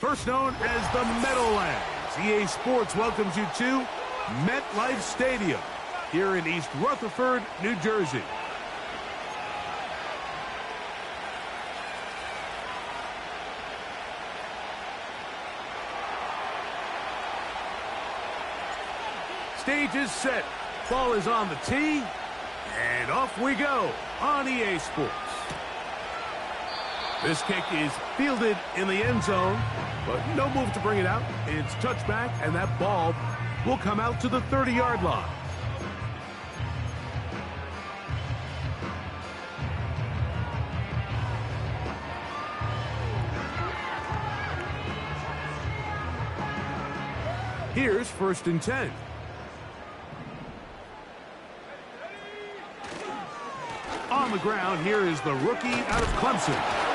First known as the Meadowlands, EA Sports welcomes you to MetLife Stadium here in East Rutherford, New Jersey. Stage is set. Ball is on the tee. And off we go on EA Sports. This kick is fielded in the end zone, but no move to bring it out. It's touchback, and that ball will come out to the 30-yard line. Here's 1st and 10. On the ground, here is the rookie out of Clemson.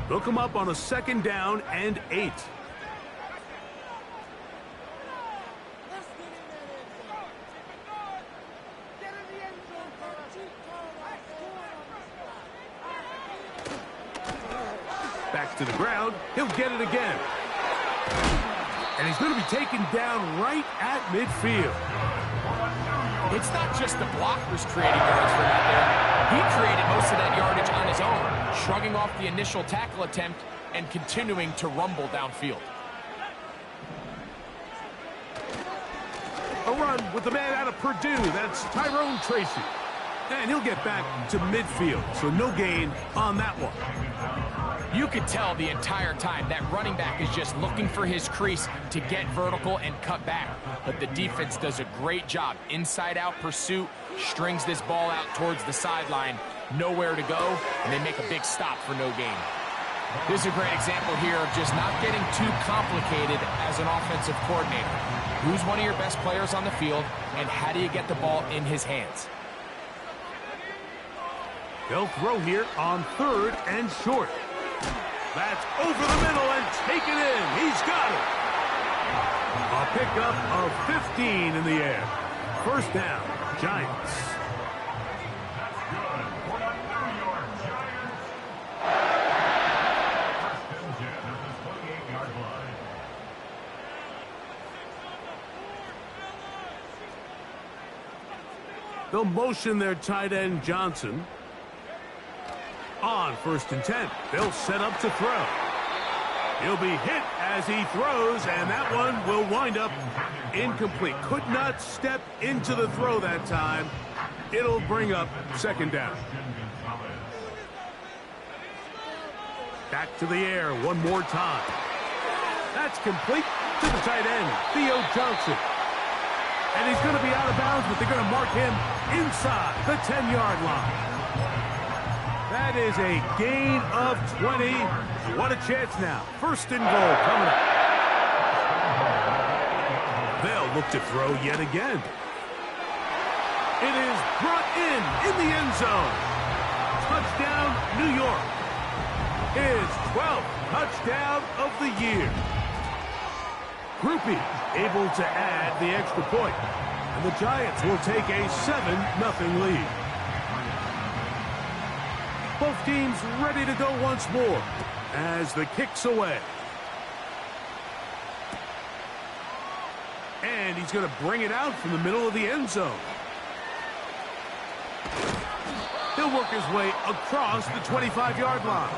They'll come up on a 2nd down and 8. Back to the ground. He'll get it again. And he's going to be taken down right at midfield. It's not just the blockers creating yards for that there. He created most of that yardage on his own, shrugging off the initial tackle attempt and continuing to rumble downfield. A run with the man out of Purdue. That's Tyrone Tracy. And he'll get back to midfield, so no gain on that one. You could tell the entire time that running back is just looking for his crease to get vertical and cut back. But the defense does a great job. Inside-out pursuit, strings this ball out towards the sideline, nowhere to go, and they make a big stop for no gain. This is a great example here of just not getting too complicated as an offensive coordinator. Who's one of your best players on the field, and how do you get the ball in his hands? They'll throw here on 3rd and short. That's over the middle and taken in. He's got it. A pickup of 15 in the air. 1st down, Giants. They'll motion their tight end, Johnson. On 1st and 10, they'll set up to throw. He'll be hit as he throws, and that one will wind up incomplete. Could not step into the throw that time. It'll bring up 2nd down. Back to the air one more time. That's complete to the tight end, Theo Johnson. And he's going to be out of bounds, but they're going to mark him inside the 10-yard line. That is a gain of 20. What a chance now. 1st and goal coming up. They'll look to throw yet again. It is brought in the end zone. Touchdown, New York. His 12th touchdown of the year. Groupie able to add the extra point. And the Giants will take a 7-0 lead. Both teams ready to go once more as the kick's away. And he's going to bring it out from the middle of the end zone. He'll work his way across the 25-yard line.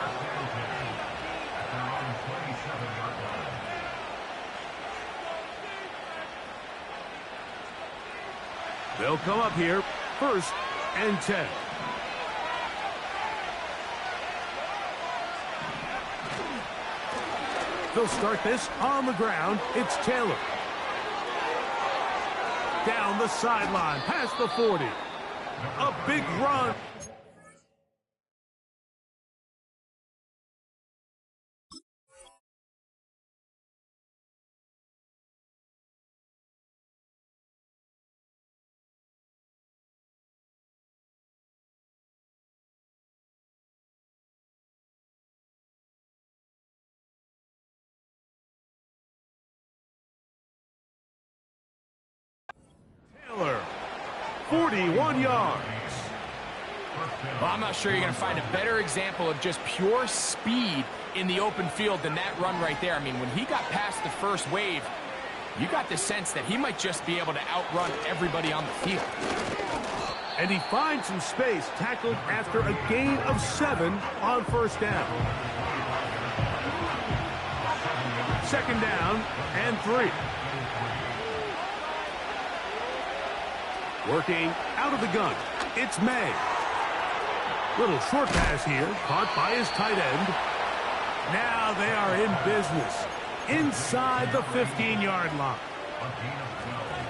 They'll come up here, 1st and 10. They'll start this on the ground. It's Taylor. Down the sideline, past the 40. A big run. 41 yards. Well, I'm not sure you're going to find a better example of just pure speed in the open field than that run right there. I mean, when he got past the first wave, you got the sense that he might just be able to outrun everybody on the field. And he finds some space, tackled after a gain of 7 on first down. Second down and 3. Working out of the gun, it's May. Little short pass here, caught by his tight end. Now they are in business, inside the 15-yard line.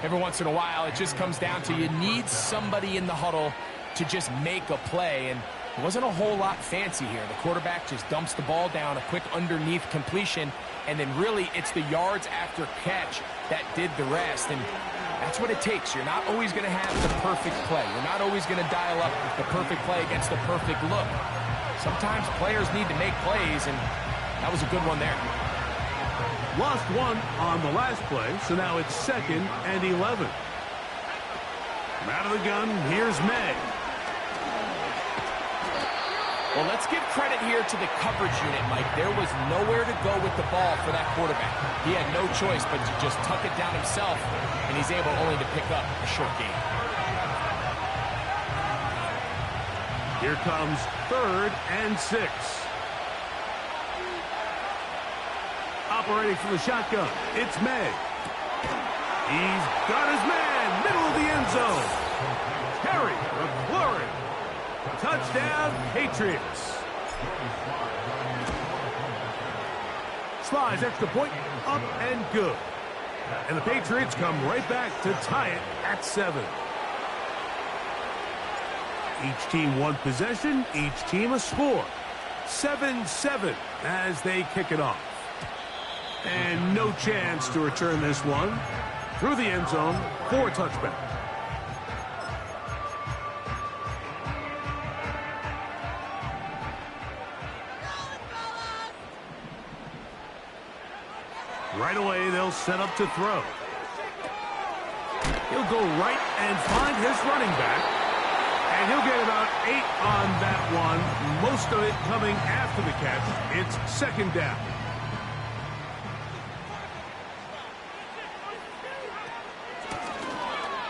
Every once in a while, it just comes down to you need somebody in the huddle to just make a play, and it wasn't a whole lot fancy here. The quarterback just dumps the ball down, a quick underneath completion, and then really it's the yards after catch that did the rest, and that's what it takes. You're not always going to have the perfect play. You're not always going to dial up the perfect play against the perfect look. Sometimes players need to make plays, and that was a good one there. Lost one on the last play, so now it's 2nd and 11. From out of the gun, here's May. Well, let's give credit here to the coverage unit, Mike. There was nowhere to go with the ball for that quarterback. He had no choice but to just tuck it down himself, and he's able only to pick up a short gain. Here comes 3rd and 6. Operating from the shotgun, it's May. He's got his man, middle of the end zone. Terry McLaurin. Touchdown, Patriots. Slides extra point, up and good. And the Patriots come right back to tie it at 7. Each team one possession, each team a score. 7-7 as they kick it off. And no chance to return this one. Through the end zone for a touchback. Right away, they'll set up to throw. He'll go right and find his running back. And he'll get about 8 on that one. Most of it coming after the catch. It's 2nd down.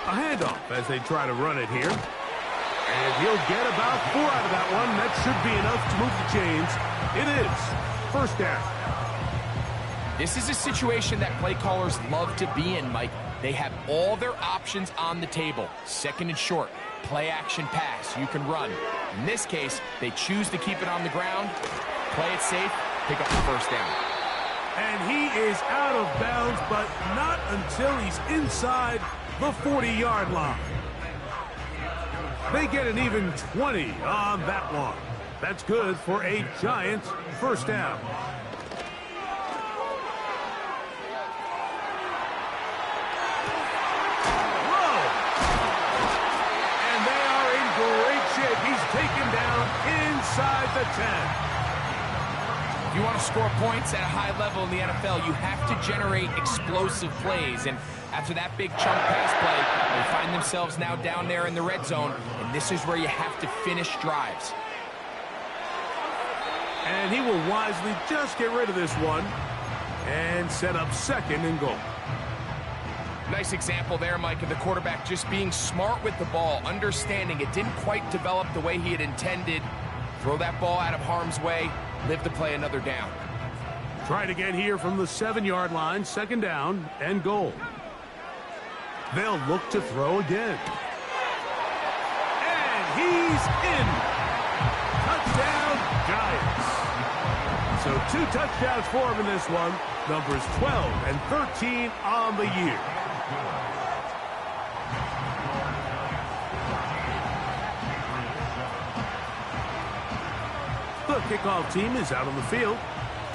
A handoff as they try to run it here. And he'll get about 4 out of that one. That should be enough to move the chains. It is 1st down. This is a situation that play callers love to be in, Mike. They have all their options on the table. 2nd and short, play action pass, you can run. In this case, they choose to keep it on the ground, play it safe, pick up the 1st down. And he is out of bounds, but not until he's inside the 40-yard line. They get an even 20 on that one. That's good for a Giants 1st down. Taken down inside the 10. If you want to score points at a high level in the NFL, you have to generate explosive plays. And after that big chunk pass play, they find themselves now down there in the red zone. And this is where you have to finish drives. And he will wisely just get rid of this one and set up 2nd and goal. Nice example there, Mike, of the quarterback just being smart with the ball, understanding it didn't quite develop the way he had intended. Throw that ball out of harm's way, live to play another down. Try it again here from the 7-yard line, 2nd down and goal. They'll look to throw again. And he's in. Touchdown, Giants. So 2 touchdowns for him in this one. Numbers 12 and 13 on the year. The kickoff team is out on the field,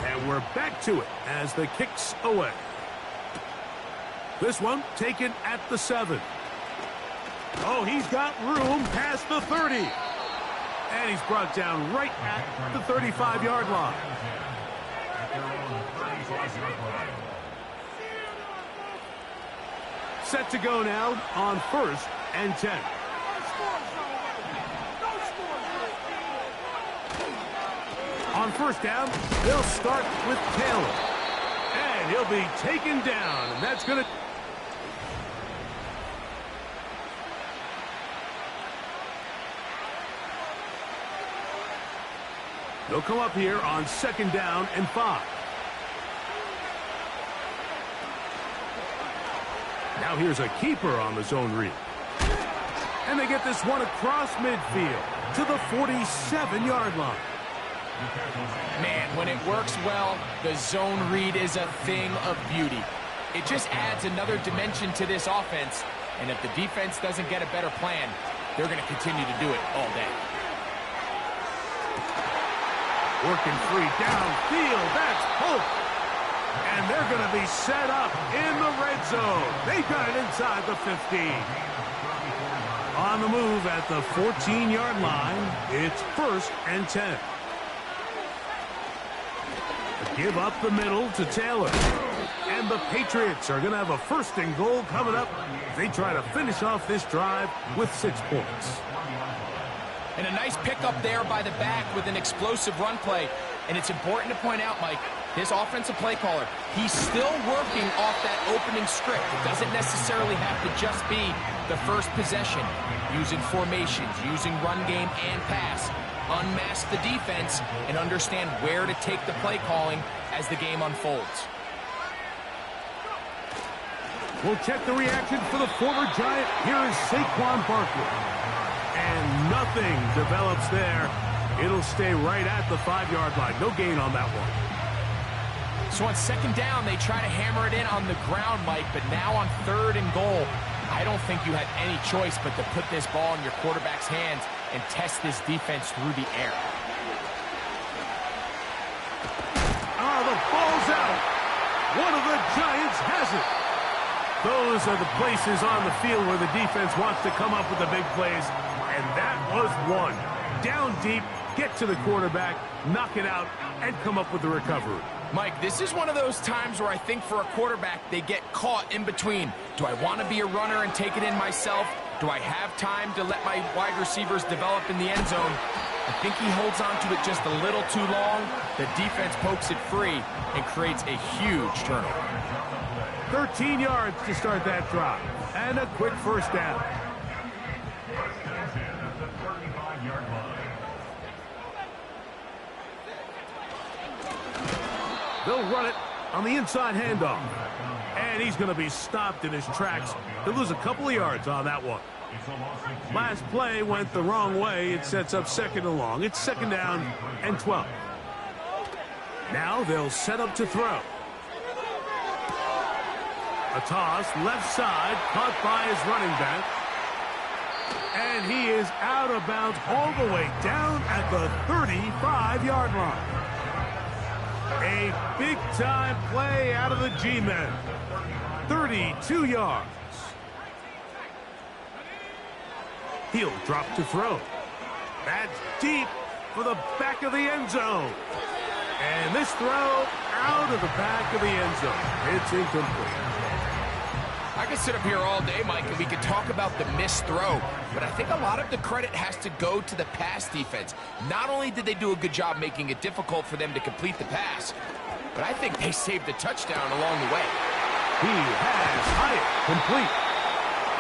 and we're back to it as the kick's away. This one taken at the 7. Oh, he's got room past the 30. And he's brought down right at the 35-yard line. Set to go now on 1st and 10. On first down, they'll start with Taylor. And he'll be taken down, and that's going to... They'll come up here on 2nd down and 5. Now here's a keeper on the zone read. And they get this one across midfield to the 47-yard line. Man, when it works well, the zone read is a thing of beauty. It just adds another dimension to this offense. And if the defense doesn't get a better plan, they're going to continue to do it all day. Working free downfield. That's Hope. And they're going to be set up in the red zone. They got it inside the 15. On the move at the 14-yard line, it's 1st and 10. Give up the middle to Taylor. And the Patriots are going to have a 1st and goal coming up. They try to finish off this drive with 6 points. And a nice pickup there by the back with an explosive run play. And it's important to point out, Mike, this offensive play caller, he's still working off that opening script. It doesn't necessarily have to just be the first possession. Using formations, using run game and pass. Unmask the defense and understand where to take the play calling as the game unfolds. We'll check the reaction for the former Giant. Here is Saquon Barkley. And nothing develops there. It'll stay right at the 5-yard line. No gain on that one. So on 2nd down, they try to hammer it in on the ground, Mike, but now on 3rd and goal, I don't think you had any choice but to put this ball in your quarterback's hands and test this defense through the air. Oh, the ball's out. One of the Giants has it. Those are the places on the field where the defense wants to come up with the big plays, and that was one. Down deep, get to the quarterback, knock it out, and come up with the recovery. Mike, this is one of those times where I think for a quarterback, they get caught in between. Do I want to be a runner and take it in myself? Do I have time to let my wide receivers develop in the end zone? I think he holds on to it just a little too long. The defense pokes it free and creates a huge turnover. 13 yards to start that drive. And a quick 1st down. They'll run it on the inside handoff. And he's going to be stopped in his tracks. He'll lose a couple of yards on that one. Last play went the wrong way. It sets up 2nd and long. It's 2nd down and 12. Now they'll set up to throw. A toss, left side, caught by his running back. And he is out of bounds all the way down at the 35-yard line. A big-time play out of the G-men. 32 yards. He'll drop to throw. That's deep for the back of the end zone. And this throw out of the back of the end zone. It's incomplete. I could sit up here all day, Mike, and we could talk about the missed throw, but I think a lot of the credit has to go to the pass defense. Not only did they do a good job making it difficult for them to complete the pass, but I think they saved the touchdown along the way. He has Hyatt complete.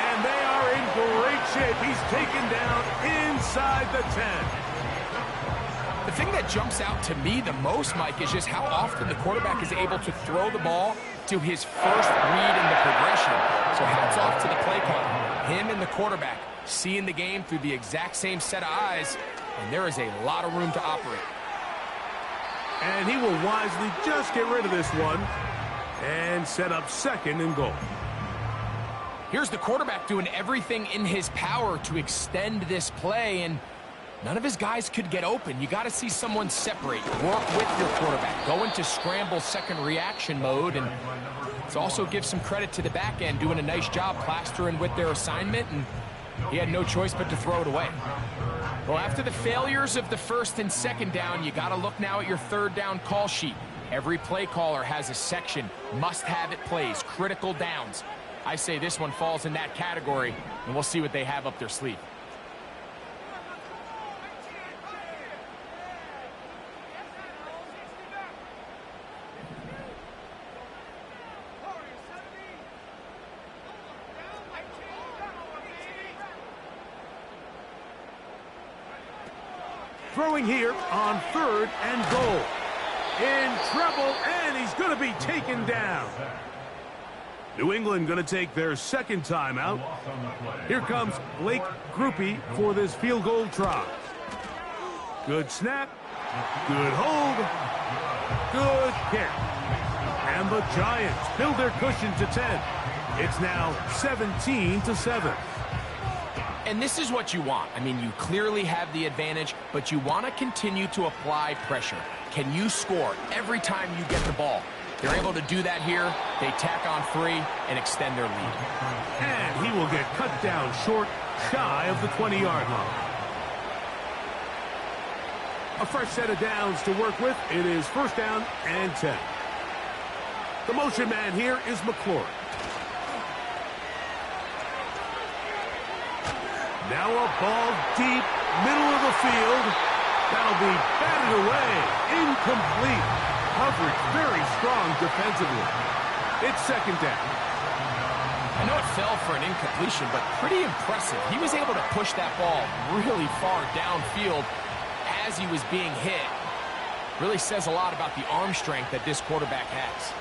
And they are in great shape. He's taken down inside the 10. The thing that jumps out to me the most, Mike, is just how often the quarterback is able to throw the ball to his first read in the progression. So hats off to the play caller. Him and the quarterback seeing the game through the exact same set of eyes, and there is a lot of room to operate. And he will wisely just get rid of this one and set up 2nd and goal. Here's the quarterback doing everything in his power to extend this play, and none of his guys could get open. You got to see someone separate, work with your quarterback, go into scramble 2nd reaction mode, and it also gives some credit to the back end doing a nice job plastering with their assignment, and he had no choice but to throw it away. Well, after the failures of the 1st and 2nd down, you got to look now at your 3rd down call sheet. Every play caller has a section, must-have-it plays, critical downs. I say this one falls in that category, and we'll see what they have up their sleeve. throwing here on 3rd and goal. In trouble, and he's going to be taken down. New England going to take their 2nd timeout. Here comes Blake Grupe for this field goal try. Good snap. Good hold. Good kick. And the Giants build their cushion to 10. It's now 17-7. And this is what you want. I mean, you clearly have the advantage, but you want to continue to apply pressure. Can you score every time you get the ball? They're able to do that here. They tack on 3 and extend their lead. And he will get cut down short, shy of the 20-yard line. A fresh set of downs to work with. It is 1st down and 10. The motion man here is McLaurin. Now a ball deep, middle of the field. That'll be batted away. Incomplete. Coverage very strong defensively. It's 2nd down. I know it fell for an incompletion, but pretty impressive. He was able to push that ball really far downfield as he was being hit. Really says a lot about the arm strength that this quarterback has.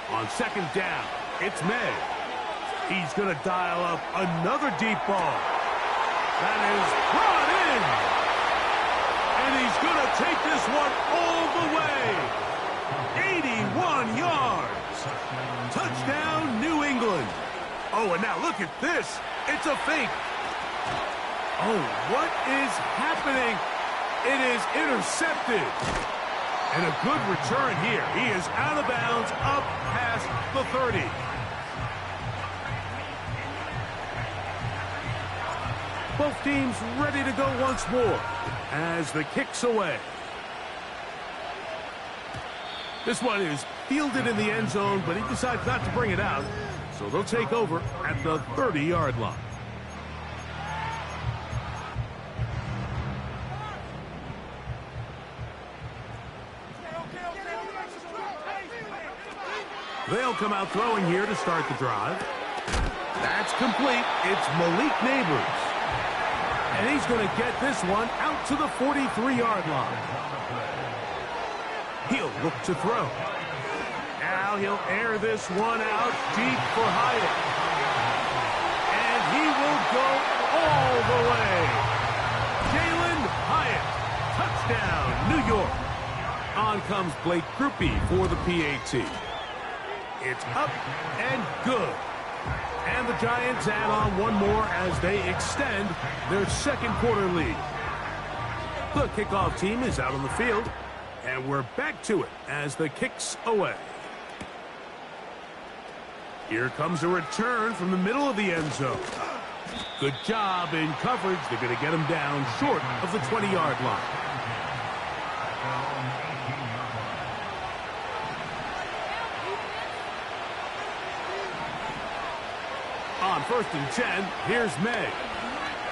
On 2nd down, it's May. He's going to dial up another deep ball. That is brought in. And he's going to take this one all the way. 81 yards. Touchdown, New England. Oh, and now look at this. It's a fake. Oh, what is happening? It is intercepted. And a good return here. He is out of bounds up past the 30. Both teams ready to go once more as the kick's away. This one is fielded in the end zone, but he decides not to bring it out. So they'll take over at the 30-yard line. They'll come out throwing here to start the drive. That's complete. It's Malik Nabers. And he's going to get this one out to the 43-yard line. He'll look to throw. Now he'll air this one out deep for Hyatt. And he will go all the way. Jalen Hyatt. Touchdown, New York. On comes Blake Grupe for the PAT. It's up and good. And the Giants add on one more as they extend their 2nd quarter lead. The kickoff team is out on the field, and we're back to it as the kick's away. Here comes a return from the middle of the end zone. Good job in coverage. They're going to get him down short of the 20-yard line. On 1st and 10, here's May.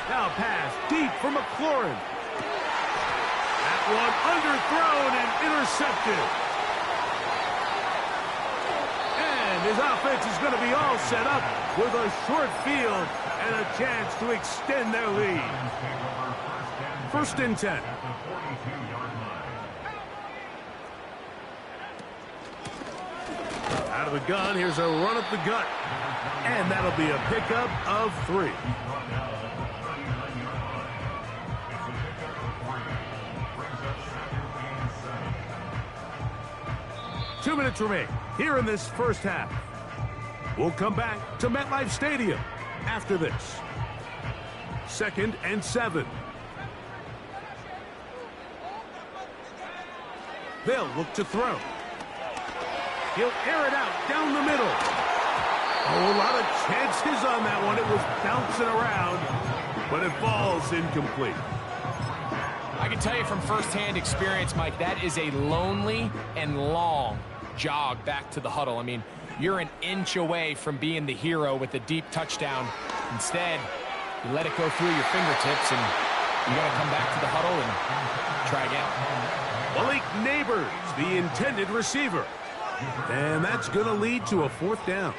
Now pass deep for McLaurin. That one underthrown and intercepted. And his offense is going to be all set up with a short field and a chance to extend their lead. 1st and 10. Out of the gun, here's a run up the gut. And that'll be a pickup of 3. Two minutes remain here in this first half. We'll come back to MetLife Stadium after this. 2nd and 7. They'll look to throw. He'll air it out down the middle. Oh, a lot of chances on that one. It was bouncing around, but it falls incomplete. I can tell you from firsthand experience, Mike, that is a lonely and long jog back to the huddle. I mean, you're an inch away from being the hero with a deep touchdown. Instead, you let it go through your fingertips, and you got to come back to the huddle and try again. Malik Nabers, the intended receiver. And that's going to lead to a 4th down.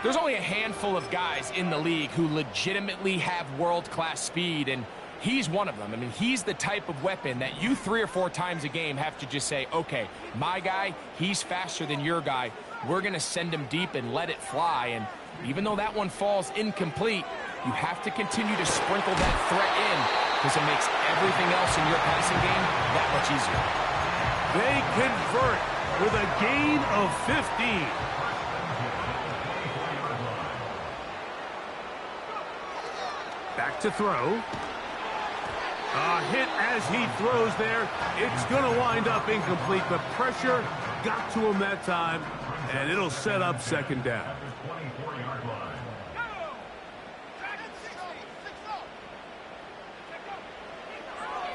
There's only a handful of guys in the league who legitimately have world-class speed, and he's one of them. I mean, he's the type of weapon that you 3 or 4 times a game have to just say, okay, my guy, he's faster than your guy. We're going to send him deep and let it fly. And even though that one falls incomplete, you have to continue to sprinkle that threat in because it makes everything else in your passing game that much easier. They convert with a gain of 15. Back to throw. A hit as he throws there. It's going to wind up incomplete. The pressure got to him that time, and it'll set up second down.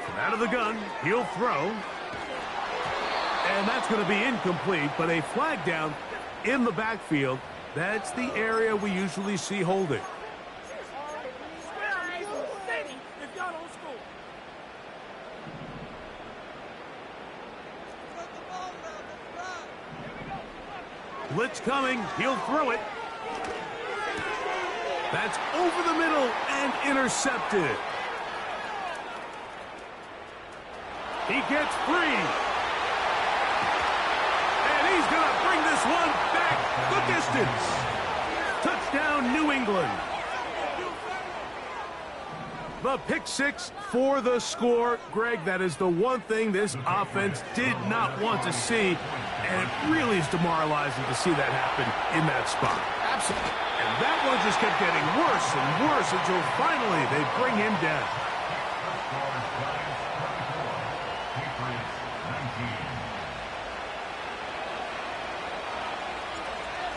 From out of the gun, he'll throw. And that's going to be incomplete, but a flag down in the backfield. That's the area we usually see holding. Blitz coming. He'll throw it. That's over the middle and intercepted. He gets free. And he's going to bring this one back the distance. Touchdown, New England. The pick six for the score. Greg, that is the one thing this offense did not want to see, and it really is demoralizing to see that happen in that spot. Absolutely. And that one just kept getting worse and worse until finally they bring him down.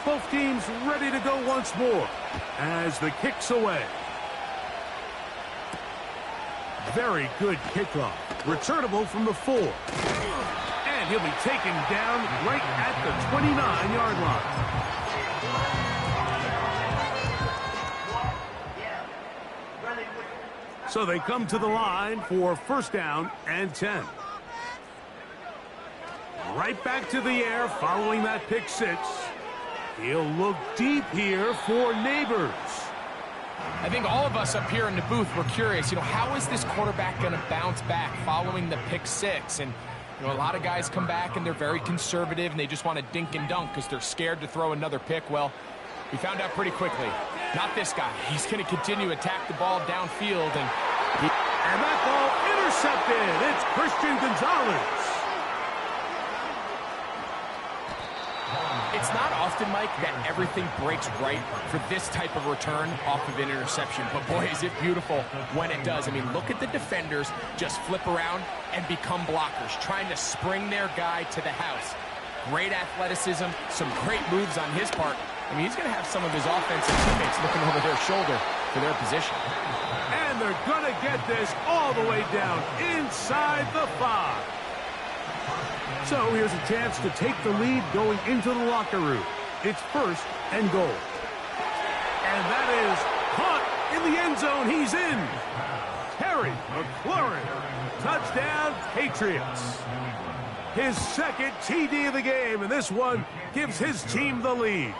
Both teams ready to go once more as the kick's away. Very good kickoff. Returnable from the 4. And he'll be taken down right at the 29-yard line. So they come to the line for first down and 10. Right back to the air following that pick six. He'll look deep here for Neighbors. I think all of us up here in the booth were curious, how is this quarterback going to bounce back following the pick six? And, a lot of guys come back and they're very conservative and they just want to dink and dunk because they're scared to throw another pick. Well, we found out pretty quickly. Not this guy. He's going to continue to attack the ball downfield. And that ball intercepted. It's Christian Gonzalez. It's not often, Mike, that everything breaks right for this type of return off of an interception. But, boy, is it beautiful when it does. I mean, look at the defenders just flip around and become blockers, trying to spring their guy to the house. Great athleticism, some great moves on his part. I mean, he's going to have some of his offensive teammates looking over their shoulder for their position. And they're going to get this all the way down inside the 5. So here's a chance to take the lead going into the locker room. It's first and goal. And that is caught in the end zone. He's in. Terry McLaurin. Touchdown, Patriots. His second TD of the game, and this one gives his team the lead.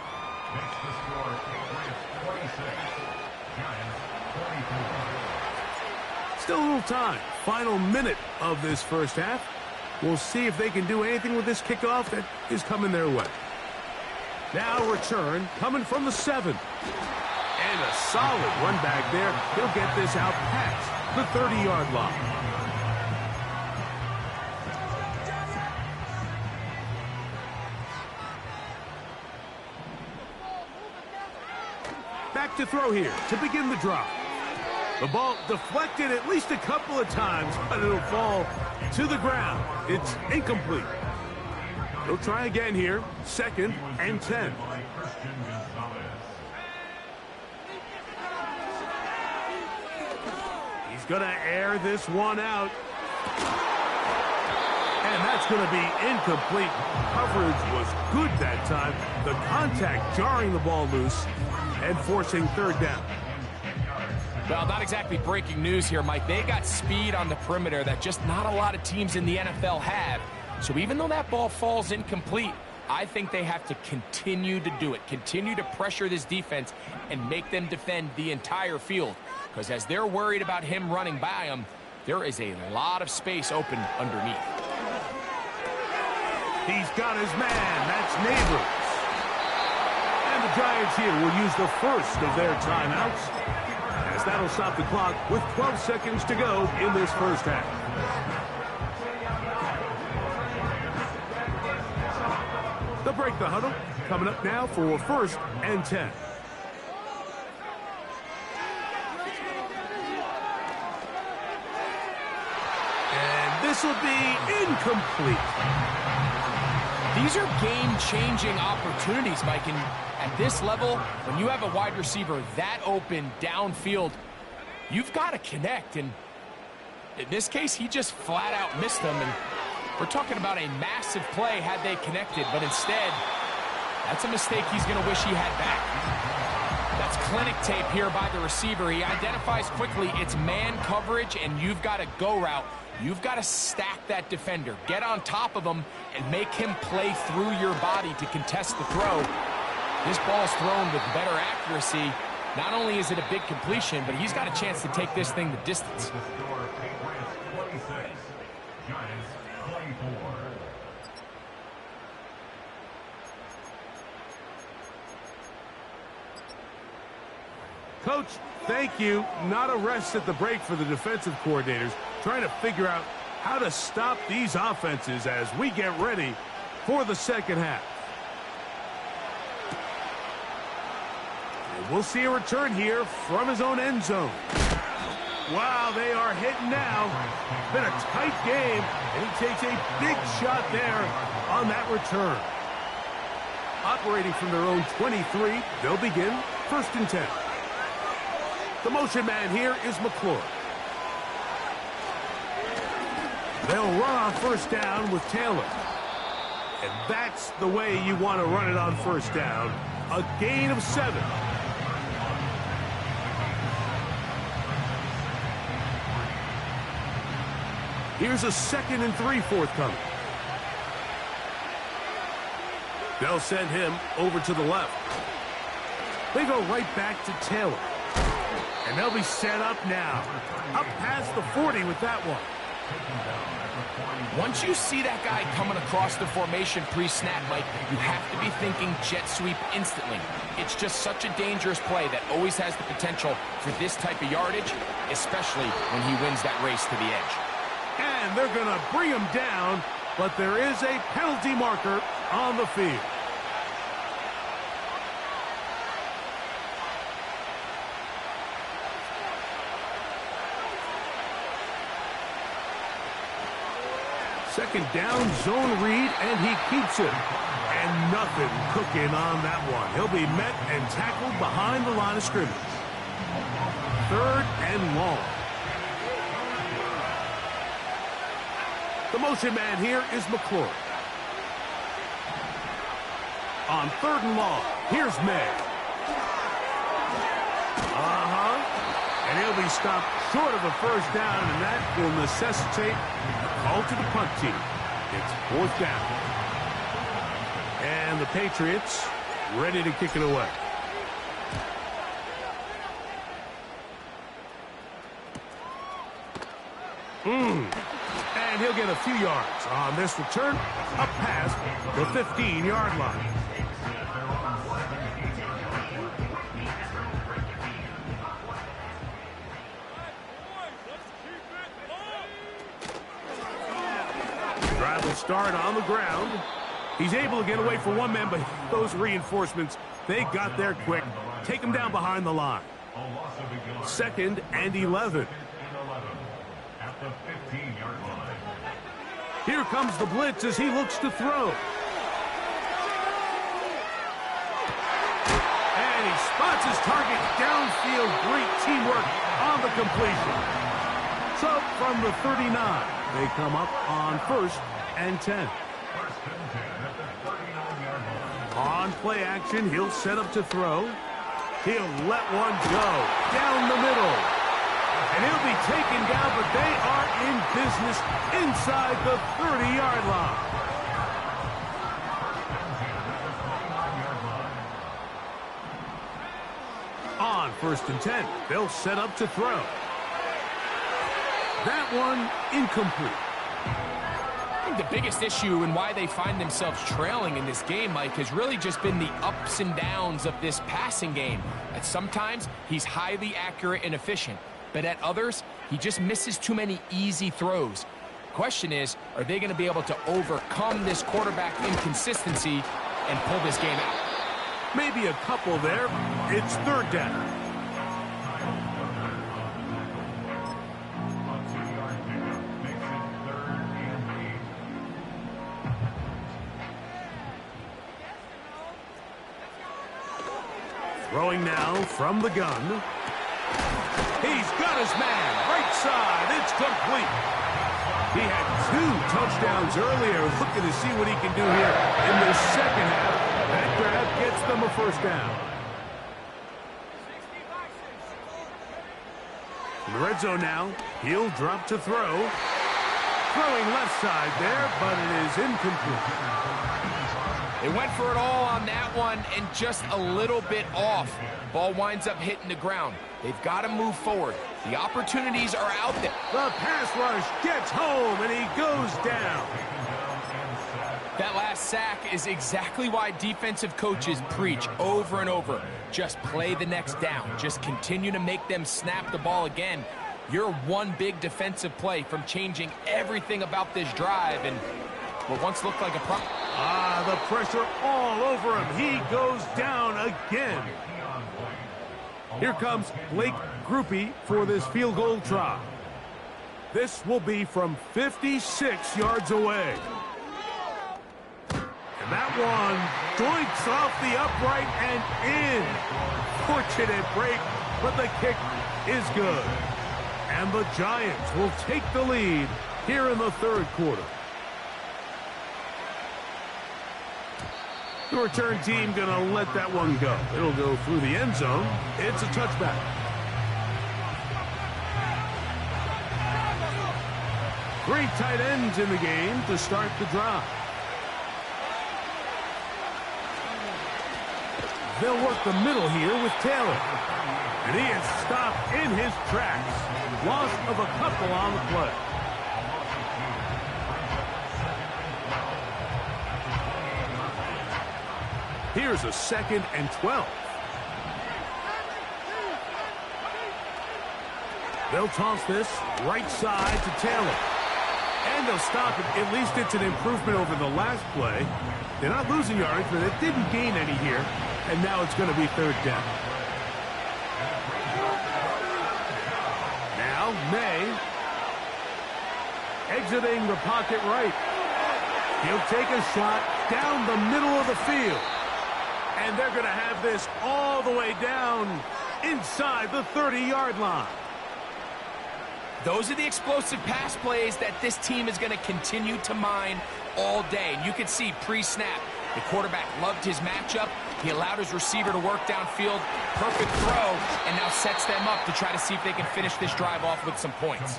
Still a little time. Final minute of this first half. We'll see if they can do anything with this kickoff that is coming their way. Now return coming from the 7. And a solid run back there. He'll get this out past the 30-yard line. Back to throw here to begin the drive. The ball deflected at least a couple of times, but it'll fall to the ground. It's incomplete. They'll try again here. Second and 10. He's going to air this one out. And that's going to be incomplete. Coverage was good that time. The contact jarring the ball loose and forcing third down. Well, not exactly breaking news here, Mike. They got speed on the perimeter that just not a lot of teams in the NFL have. So even though that ball falls incomplete, I think they have to continue to do it, continue to pressure this defense and make them defend the entire field. Because as they're worried about him running by them, there is a lot of space open underneath. He's got his man. That's Neighbors. And the Giants here will use the first of their timeouts, as that'll stop the clock with 12 seconds to go in this first half. They'll break the huddle. Coming up now for 1st and 10. And this will be incomplete. These are game-changing opportunities, Mike, and at this level, when you have a wide receiver that open downfield, you've got to connect, and in this case, he just flat-out missed them, and we're talking about a massive play had they connected, but instead, that's a mistake he's going to wish he had back. That's clinic tape here by the receiver. He identifies quickly it's man coverage, and you've got a go route. You've got to stack that defender. Get on top of him and make him play through your body to contest the throw. This ball is thrown with better accuracy. Not only is it a big completion, but he's got a chance to take this thing the distance. Coach, thank you. Not a rest at the break for the defensive coordinators, trying to figure out how to stop these offenses as we get ready for the second half. And we'll see a return here from his own end zone. Wow, they are hitting now. It's been a tight game, and he takes a big shot there on that return. Operating from their own 23, they'll begin 1st and 10. The motion man here is McClure. They'll run on 1st down with Taylor. And that's the way you want to run it on 1st down. A gain of 7. Here's a 2nd and 3 forthcoming. They'll send him over to the left. They go right back to Taylor. And they'll be set up now. Up past the 40 with that one. Once you see that guy coming across the formation pre-snap, Mike, you have to be thinking jet sweep instantly. It's just such a dangerous play that always has the potential for this type of yardage, especially when he wins that race to the edge. And they're going to bring him down, but there is a penalty marker on the field. Second down, zone read, and he keeps it. And nothing cooking on that one. He'll be met and tackled behind the line of scrimmage. 3rd and long. The motion man here is McClure. On 3rd and long, here's May. And he'll be stopped short of a 1st down, and that will necessitate a call to the punt team. It's 4th down. And the Patriots ready to kick it away. And he'll get a few yards on this return, up past the 15-yard line. Drive will start on the ground. He's able to get away for one man, but those reinforcements, they got there quick. Take him down behind the line. 2nd and 11. Here comes the blitz as he looks to throw. And he spots his target downfield. Great teamwork on the completion. So from the 39, they come up on 1st and 10. On play action, he'll set up to throw. He'll let one go down the middle. And he'll be taken down, but they are in business inside the 30-yard line. first and 10. They'll set up to throw. That one incomplete. I think the biggest issue and why they find themselves trailing in this game, Mike, has really just been the ups and downs of this passing game. At sometimes, he's highly accurate and efficient, but at others, he just misses too many easy throws. Question is, are they going to be able to overcome this quarterback inconsistency and pull this game out? Maybe a couple there. It's third down. Throwing now from the gun. He's got his man. Right side. It's complete. He had 2 touchdowns earlier. Looking to see what he can do here in the second half. That grab gets them a first down. In the red zone now. He'll drop to throw. Throwing left side there, but it is incomplete. They went for it all on that one and just a little bit off. Ball winds up hitting the ground. They've got to move forward. The opportunities are out there. The pass rush gets home, and he goes down. That last sack is exactly why defensive coaches preach over and over. Just play the next down. Just continue to make them snap the ball again. You're one big defensive play from changing everything about this drive, and what once looked like a problem. The pressure all over him. He goes down again. Here comes Blake Grupe for this field goal try. This will be from 56 yards away. And that one doinks off the upright and in. Fortunate break, but the kick is good. And the Giants will take the lead here in the third quarter. The return team going to let that one go. It'll go through the end zone. It's a touchback. Three tight ends in the game to start the drive. They'll work the middle here with Taylor. And he is stopped in his tracks. Loss of a couple on the play. Here's a 2nd and 12. They'll toss this right side to Taylor. And they'll stop it. At least it's an improvement over the last play. They're not losing yards, but it didn't gain any here. And now it's going to be third down. Now May exiting the pocket right. He'll take a shot down the middle of the field. And they're going to have this all the way down inside the 30-yard line. Those are the explosive pass plays that this team is going to continue to mine all day. And you can see pre-snap, the quarterback loved his matchup. He allowed his receiver to work downfield. Perfect throw, and now sets them up to try to see if they can finish this drive off with some points.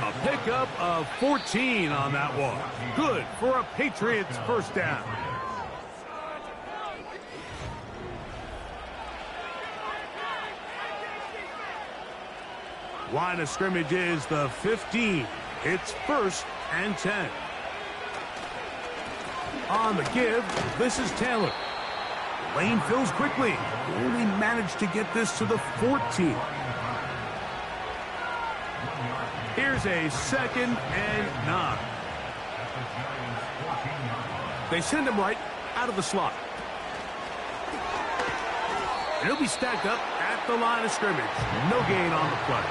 A pickup of 14 on that one. Good for a Patriots first down. Line of scrimmage is the 15. It's 1st and 10. On the give, this is Taylor. Lane fills quickly. Only managed to get this to the 14. Here's a 2nd and 9. They send him right out of the slot. And he'll be stacked up at the line of scrimmage. No gain on the play.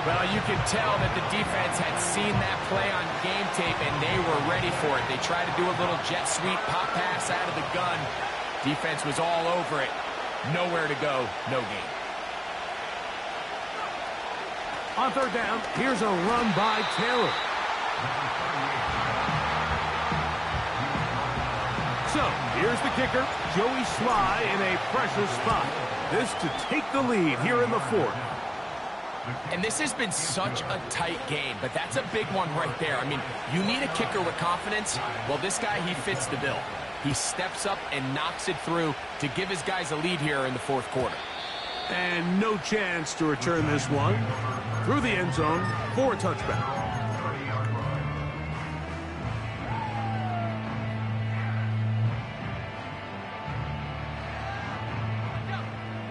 Well, you can tell that the defense had seen that play on game tape, and they were ready for it. They tried to do a little jet sweep pop pass out of the gun. Defense was all over it. Nowhere to go, no gain. On third down, here's a run by Taylor. So, here's the kicker, Joey Sly in a pressure spot. This to take the lead here in the fourth. And this has been such a tight game, but that's a big one right there. I mean, you need a kicker with confidence. Well, this guy, he fits the bill. He steps up and knocks it through to give his guys a lead here in the fourth quarter. And no chance to return this one through the end zone for a touchback.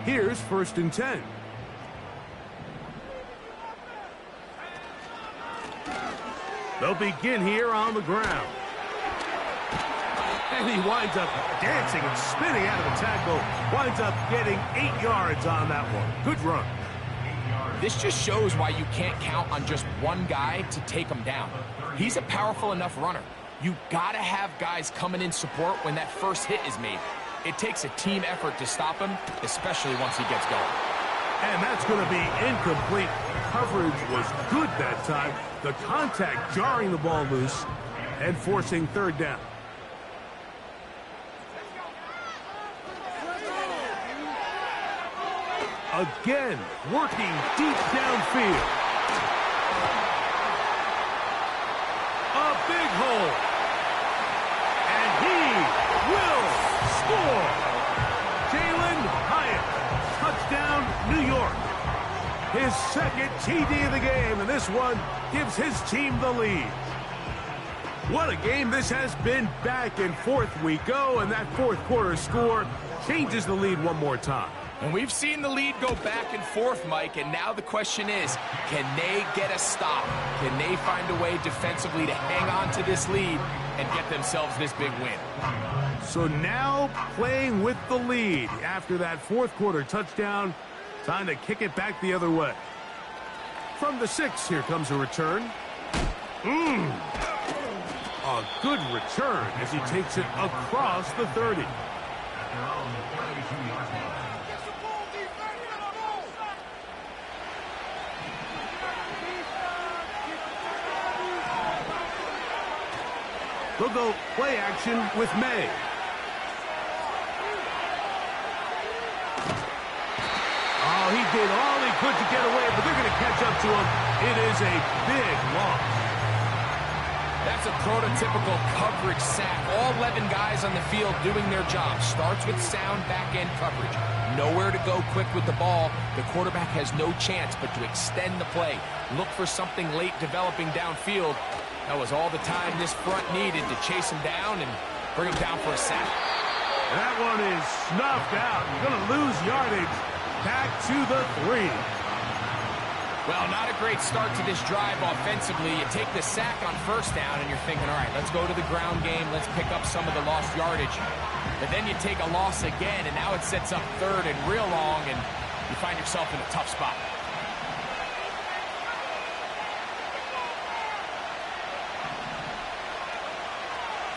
Here's 1st and 10. They'll begin here on the ground. And he winds up dancing and spinning out of the tackle. Winds up getting 8 yards on that one. Good run. This just shows why you can't count on just one guy to take him down. He's a powerful enough runner. You gotta have guys coming in support when that first hit is made. It takes a team effort to stop him, especially once he gets going. And that's going to be incomplete. Coverage was good that time. The contact jarring the ball loose and forcing 3rd down. Again, working deep downfield. A big hole. And he will score. Jalin Hyatt, touchdown, New York. His 2nd TD of the game, and this one gives his team the lead. What a game this has been. Back and forth we go, and that 4th quarter score changes the lead one more time. And we've seen the lead go back and forth, Mike, and now the question is, can they get a stop? Can they find a way defensively to hang on to this lead and get themselves this big win? So now playing with the lead after that 4th quarter touchdown, time to kick it back the other way. From the 6, here comes a return. A good return as he takes it across the 30. They'll go play action with May. Oh, he did all he could to get away, but they're going to catch up to him. It is a big loss. That's a prototypical coverage sack. All 11 guys on the field doing their job. Starts with sound back-end coverage. Nowhere to go quick with the ball. The quarterback has no chance but to extend the play. Look for something late developing downfield. That was all the time this front needed to chase him down and bring him down for a sack. That one is snuffed out. Going to lose yardage. Back to the 3. Well, not a great start to this drive offensively. You take the sack on 1st down and you're thinking, all right, let's go to the ground game. Let's pick up some of the lost yardage. But then you take a loss again, and now it sets up 3rd and real long, and you find yourself in a tough spot.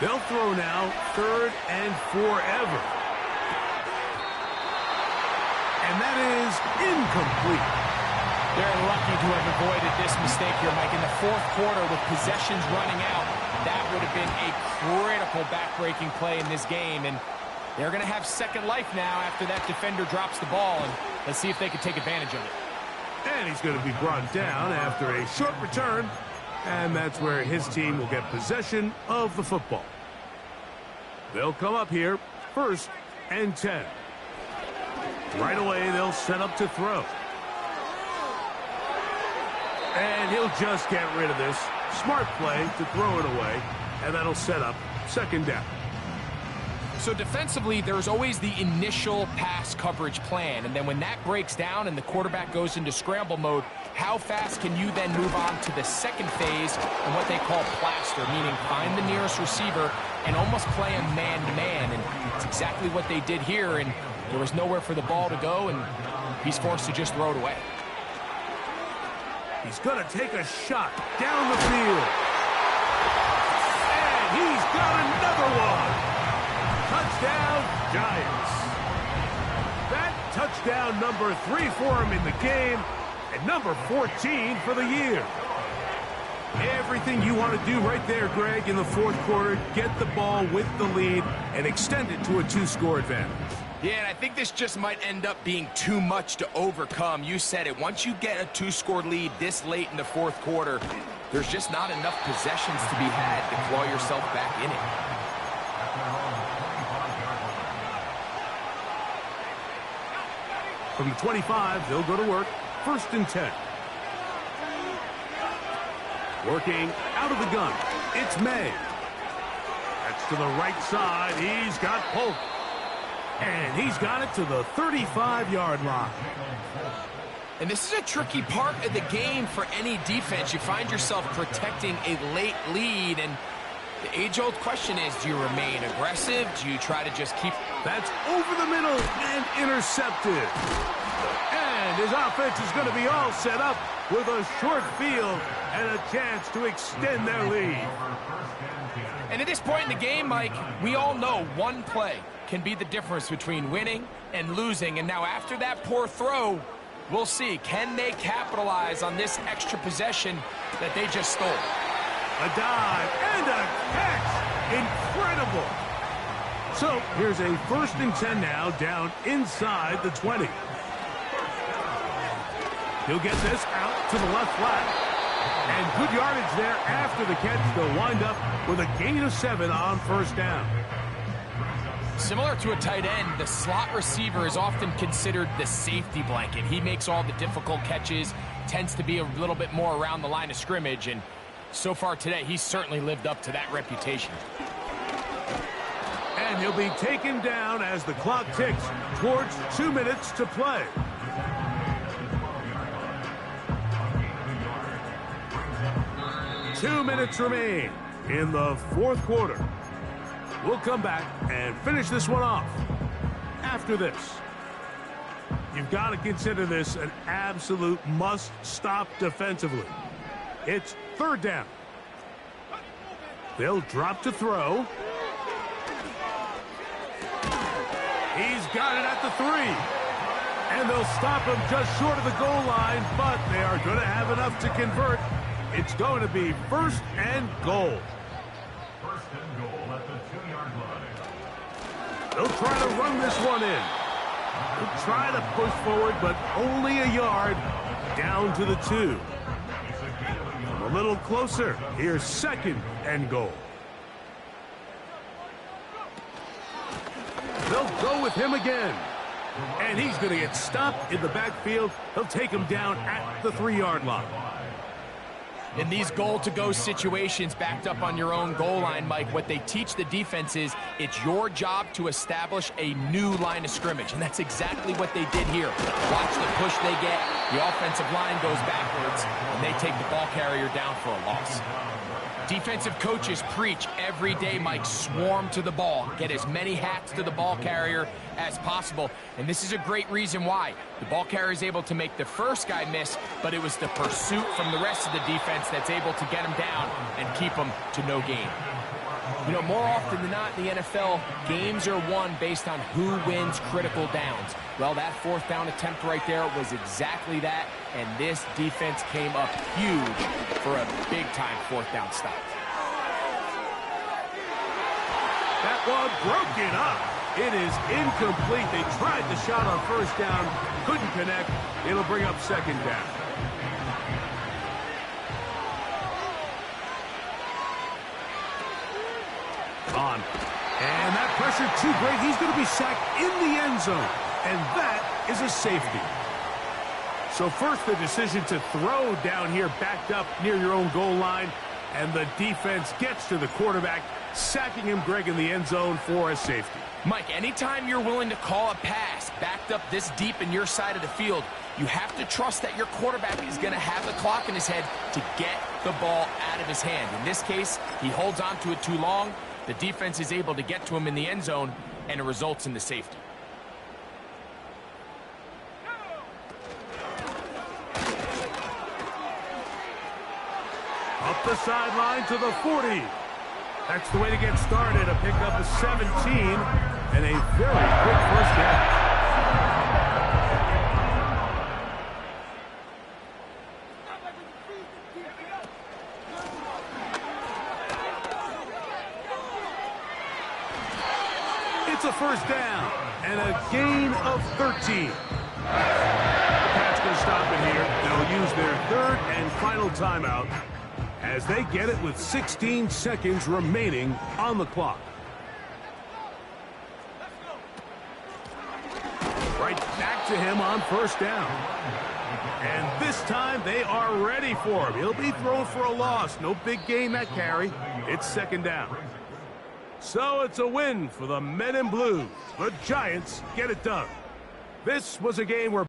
They'll throw now 3rd and forever. And that is incomplete. They're lucky to have avoided this mistake here, Mike. In the 4th quarter with possessions running out, that would have been a critical back-breaking play in this game. And they're going to have second life now after that defender drops the ball. And let's see if they can take advantage of it. And he's going to be brought down after a short return. And that's where his team will get possession of the football. They'll come up here, 1st and 10. Right away, they'll set up to throw. And he'll just get rid of this. Smart play to throw it away. And that'll set up 2nd down. So defensively, there's always the initial pass coverage plan. And then when that breaks down and the quarterback goes into scramble mode, how fast can you then move on to the 2nd phase and what they call plaster, meaning find the nearest receiver and almost play him man-to-man. And it's exactly what they did here. And there was nowhere for the ball to go, and he's forced to just throw it away. He's going to take a shot down the field. And he's got another one. Touchdown, Giants. That touchdown number 3 for him in the game, and number 14 for the year. Everything you want to do right there, Greg, in the 4th quarter, get the ball with the lead and extend it to a 2-score advantage. Yeah, and I think this just might end up being too much to overcome. You said it. Once you get a 2-score lead this late in the 4th quarter, there's just not enough possessions to be had to claw yourself back in it. From the 25, they'll go to work. 1st and 10. Working out of the gun. It's May. That's to the right side. He's got Polk. And he's got it to the 35-yard line. And this is a tricky part of the game for any defense. You find yourself protecting a late lead, and the age-old question is, do you remain aggressive? Do you try to just keep... That's over the middle and intercepted. And his offense is going to be all set up with a short field and a chance to extend their lead. And at this point in the game, Mike, we all know one play can be the difference between winning and losing. And now after that poor throw, we'll see, can they capitalize on this extra possession that they just stole? A dive and a catch. Incredible. So here's a 1st and 10 now, down inside the 20. He'll get this out to the left flat. And good yardage there after the catch. They'll wind up with a gain of 7 on 1st down. Similar to a tight end, the slot receiver is often considered the safety blanket. He makes all the difficult catches, tends to be a little bit more around the line of scrimmage, and so far today, he's certainly lived up to that reputation. And he'll be taken down as the clock ticks towards 2 minutes to play. Two minutes remain in the 4th quarter. We'll come back and finish this one off after this. You've got to consider this an absolute must-stop defensively. It's 3rd down. They'll drop to throw. He's got it at the 3. And they'll stop him just short of the goal line, but they are going to have enough to convert. It's going to be 1st and goal. 1st and goal at the 2-yard line. They'll try to run this one in. They'll try to push forward, but only a yard down to the 2. A little closer. Here's 2nd and goal. They'll go with him again. And he's going to get stopped in the backfield. He'll take him down at the 3-yard line. In these goal-to-go situations, backed up on your own goal line, Mike, what they teach the defense is it's your job to establish a new line of scrimmage, and that's exactly what they did here. Watch the push they get. The offensive line goes backwards, and they take the ball carrier down for a loss. Defensive coaches preach every day, Mike, swarm to the ball. Get as many hats to the ball carrier as possible. And this is a great reason why. The ball carrier is able to make the first guy miss, but it was the pursuit from the rest of the defense that's able to get him down and keep him to no gain. You know, more often than not in the NFL, games are won based on who wins critical downs. Well, that 4th down attempt right there was exactly that, and this defense came up huge for a big-time 4th down stop. That one broken up. It is incomplete. They tried the shot on 1st down, couldn't connect. It'll bring up 2nd down. On. And that pressure too great. He's going to be sacked in the end zone. And that is a safety. So first the decision to throw down here backed up near your own goal line. And the defense gets to the quarterback, sacking him, Greg, in the end zone for a safety. Mike, anytime you're willing to call a pass backed up this deep in your side of the field, you have to trust that your quarterback is going to have the clock in his head to get the ball out of his hand. In this case, he holds on to it too long. The defense is able to get to him in the end zone, and it results in the safety. Up the sideline to the 40. That's the way to get started. A pickup of 17 and a very quick 1st down. It's a 1st down and a gain of 13. Pat's going to stop it here. They'll use their 3rd and final timeout as they get it with 16 seconds remaining on the clock. Right back to him on first down. And this time they are ready for him. He'll be thrown for a loss. No big gain that carry. It's second down. So it's a win for the Men in Blue. The Giants get it done. This was a game where